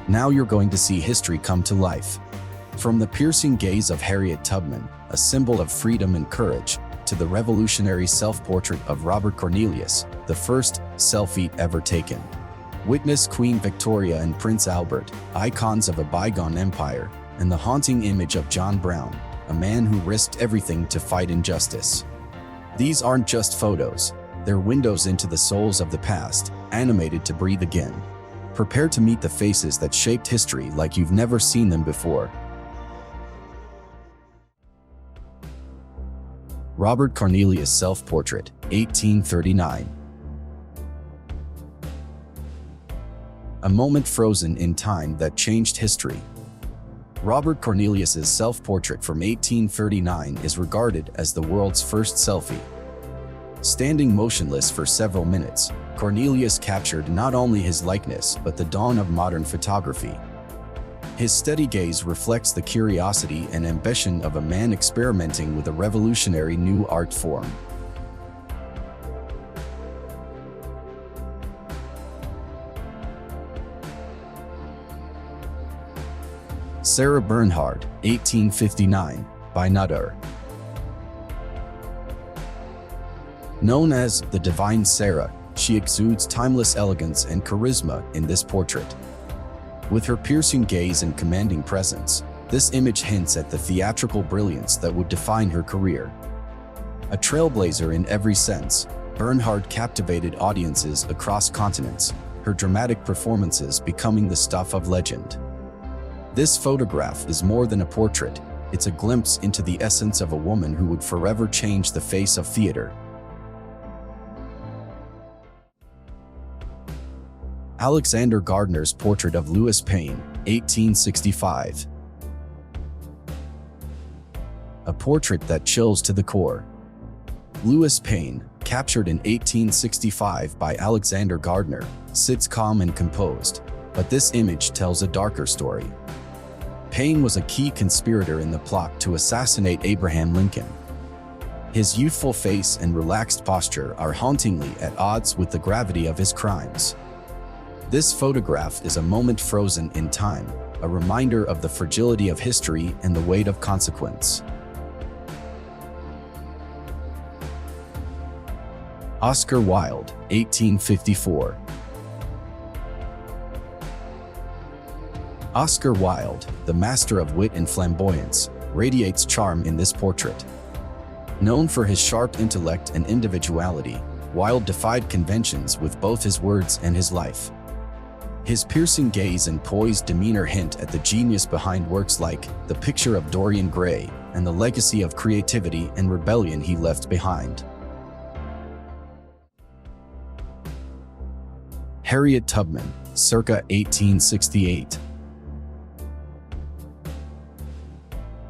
Now you're going to see history come to life. From the piercing gaze of Harriet Tubman, a symbol of freedom and courage, to the revolutionary self-portrait of Robert Cornelius, the first selfie ever taken. Witness Queen Victoria and Prince Albert, icons of a bygone empire, and the haunting image of John Brown, a man who risked everything to fight injustice. These aren't just photos, they're windows into the souls of the past, animated to breathe again. Prepare to meet the faces that shaped history like you've never seen them before. Robert Cornelius self-portrait, 1839. A moment frozen in time that changed history. Robert Cornelius's self-portrait from 1839 is regarded as the world's first selfie. Standing motionless for several minutes, Cornelius captured not only his likeness but the dawn of modern photography. His steady gaze reflects the curiosity and ambition of a man experimenting with a revolutionary new art form. Sarah Bernhardt, 1859, by Nadar. Known as the Divine Sarah, she exudes timeless elegance and charisma in this portrait. With her piercing gaze and commanding presence, this image hints at the theatrical brilliance that would define her career. A trailblazer in every sense, Bernhardt captivated audiences across continents, her dramatic performances becoming the stuff of legend. This photograph is more than a portrait, it's a glimpse into the essence of a woman who would forever change the face of theater. Alexander Gardner's portrait of Louis Payne, 1865. A portrait that chills to the core. Louis Payne, captured in 1865 by Alexander Gardner, sits calm and composed, but this image tells a darker story. Payne was a key conspirator in the plot to assassinate Abraham Lincoln. His youthful face and relaxed posture are hauntingly at odds with the gravity of his crimes. This photograph is a moment frozen in time, a reminder of the fragility of history and the weight of consequence. Oscar Wilde, 1854. Oscar Wilde, the master of wit and flamboyance, radiates charm in this portrait. Known for his sharp intellect and individuality, Wilde defied conventions with both his words and his life. His piercing gaze and poised demeanor hint at the genius behind works like The Picture of Dorian Gray and the legacy of creativity and rebellion he left behind. Harriet Tubman, circa 1868.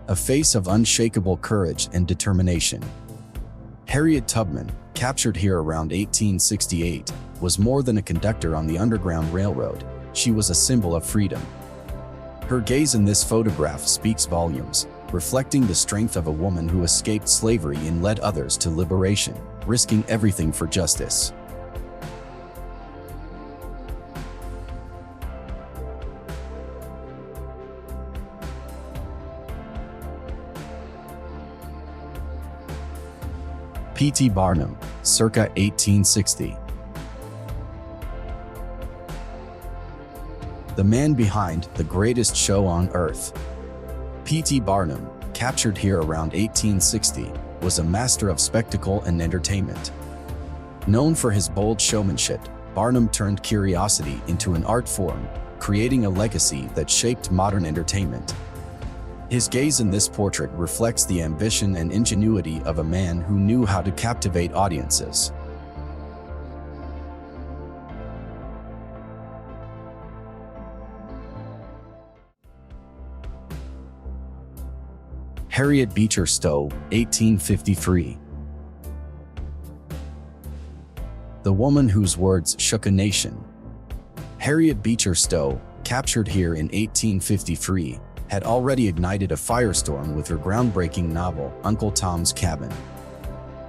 A face of unshakable courage and determination. Harriet Tubman, captured here around 1868, was more than a conductor on the Underground Railroad. She was a symbol of freedom. Her gaze in this photograph speaks volumes, reflecting the strength of a woman who escaped slavery and led others to liberation, risking everything for justice. P.T. Barnum, circa 1860. The man behind the greatest show on earth. P.T. Barnum, captured here around 1860, was a master of spectacle and entertainment. Known for his bold showmanship, Barnum turned curiosity into an art form, creating a legacy that shaped modern entertainment. His gaze in this portrait reflects the ambition and ingenuity of a man who knew how to captivate audiences. Harriet Beecher Stowe, 1853. The woman whose words shook a nation. Harriet Beecher Stowe, captured here in 1853, had already ignited a firestorm with her groundbreaking novel, Uncle Tom's Cabin.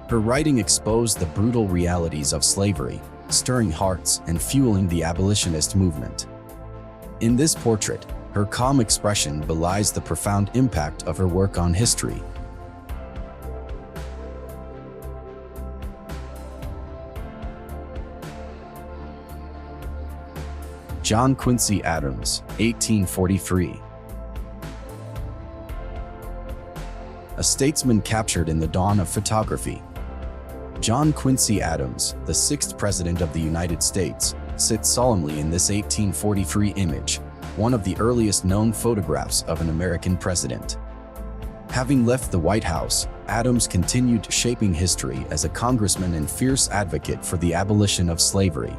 Her writing exposed the brutal realities of slavery, stirring hearts and fueling the abolitionist movement. In this portrait, her calm expression belies the profound impact of her work on history. John Quincy Adams, 1843. A statesman captured in the dawn of photography. John Quincy Adams, the sixth President of the United States, sits solemnly in this 1843 image, one of the earliest known photographs of an American president. Having left the White House, Adams continued shaping history as a congressman and fierce advocate for the abolition of slavery.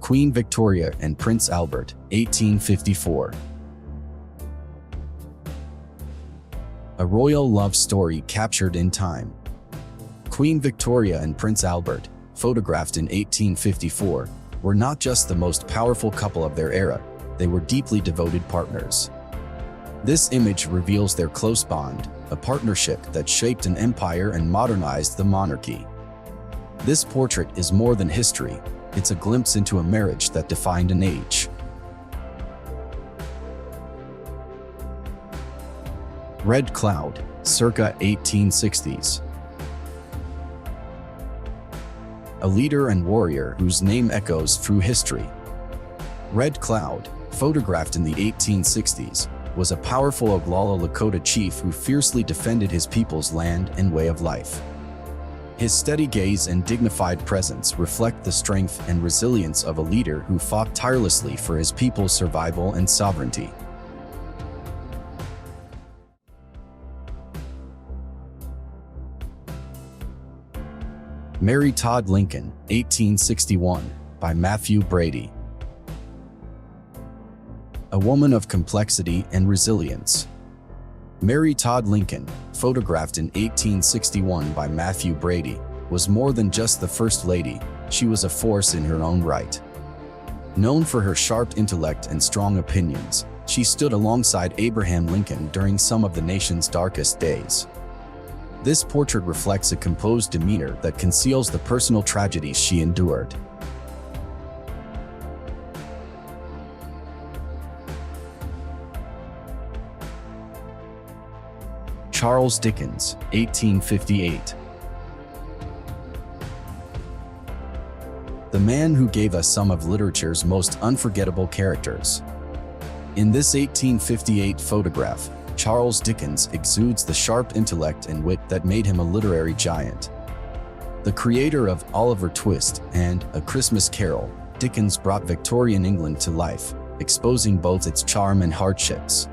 Queen Victoria and Prince Albert, 1854. A royal love story captured in time. Queen Victoria and Prince Albert, photographed in 1854, were not just the most powerful couple of their era, they were deeply devoted partners. This image reveals their close bond, a partnership that shaped an empire and modernized the monarchy. This portrait is more than history. It's a glimpse into a marriage that defined an age. Red Cloud, circa 1860s. A leader and warrior whose name echoes through history. Red Cloud, photographed in the 1860s, was a powerful Oglala Lakota chief who fiercely defended his people's land and way of life. His steady gaze and dignified presence reflect the strength and resilience of a leader who fought tirelessly for his people's survival and sovereignty. Mary Todd Lincoln, 1861, by Matthew Brady. A woman of complexity and resilience. Mary Todd Lincoln, photographed in 1861 by Matthew Brady, was more than just the First Lady, she was a force in her own right. Known for her sharp intellect and strong opinions, she stood alongside Abraham Lincoln during some of the nation's darkest days. This portrait reflects a composed demeanor that conceals the personal tragedies she endured. Charles Dickens, 1858. The man who gave us some of literature's most unforgettable characters. In this 1858 photograph, Charles Dickens exudes the sharp intellect and wit that made him a literary giant. The creator of Oliver Twist and A Christmas Carol, Dickens brought Victorian England to life, exposing both its charm and hardships.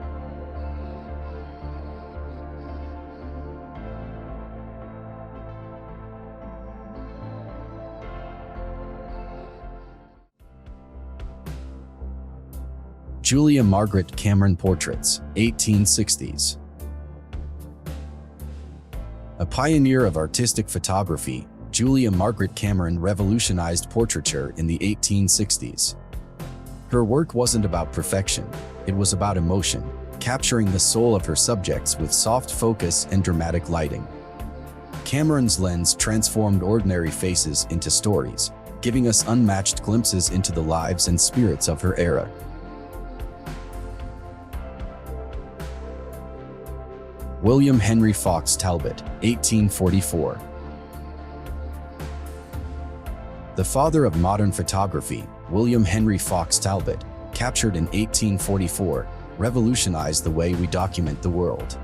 Julia Margaret Cameron Portraits, 1860s. A pioneer of artistic photography, Julia Margaret Cameron revolutionized portraiture in the 1860s. Her work wasn't about perfection, it was about emotion, capturing the soul of her subjects with soft focus and dramatic lighting. Cameron's lens transformed ordinary faces into stories, giving us unmatched glimpses into the lives and spirits of her era. William Henry Fox Talbot, 1844. The father of modern photography, William Henry Fox Talbot, captured in 1844, revolutionized the way we document the world.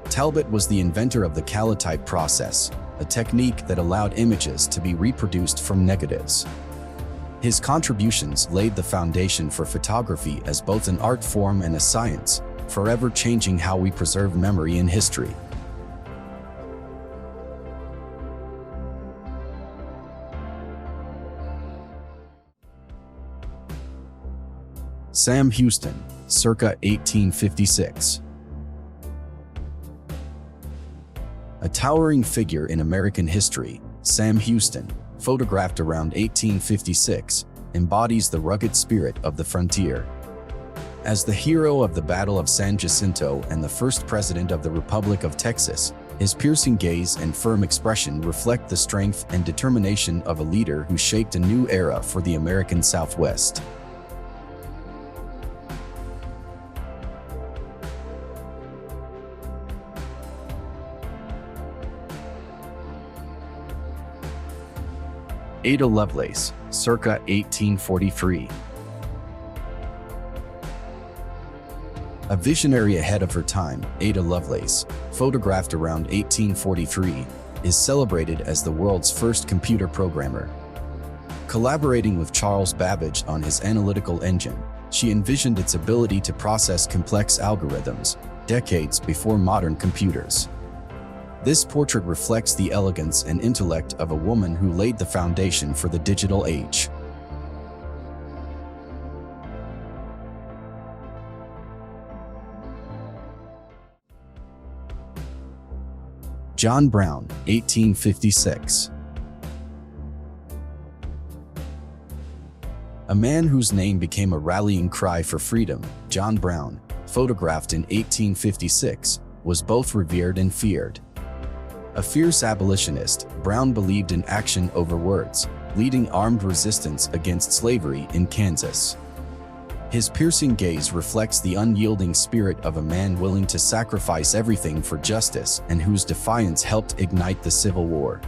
Talbot was the inventor of the calotype process, a technique that allowed images to be reproduced from negatives. His contributions laid the foundation for photography as both an art form and a science, forever changing how we preserve memory in history. Sam Houston, circa 1856. A towering figure in American history, Sam Houston, photographed around 1856, embodies the rugged spirit of the frontier. As the hero of the Battle of San Jacinto and the first president of the Republic of Texas, his piercing gaze and firm expression reflect the strength and determination of a leader who shaped a new era for the American Southwest. Ada Lovelace, circa 1843. A visionary ahead of her time, Ada Lovelace, photographed around 1843, is celebrated as the world's first computer programmer. Collaborating with Charles Babbage on his analytical engine, she envisioned its ability to process complex algorithms, decades before modern computers. This portrait reflects the elegance and intellect of a woman who laid the foundation for the digital age. John Brown, 1856. A man whose name became a rallying cry for freedom, John Brown, photographed in 1856, was both revered and feared. A fierce abolitionist, Brown believed in action over words, leading armed resistance against slavery in Kansas. His piercing gaze reflects the unyielding spirit of a man willing to sacrifice everything for justice and whose defiance helped ignite the Civil War.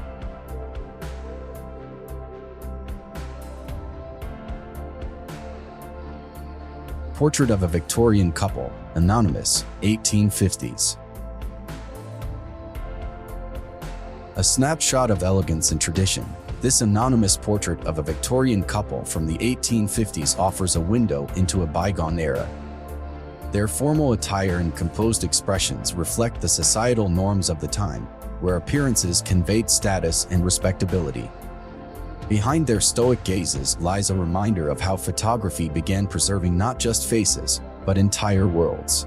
Portrait of a Victorian couple, anonymous, 1850s. A snapshot of elegance and tradition, this anonymous portrait of a Victorian couple from the 1850s offers a window into a bygone era. Their formal attire and composed expressions reflect the societal norms of the time, where appearances conveyed status and respectability. Behind their stoic gazes lies a reminder of how photography began preserving not just faces, but entire worlds.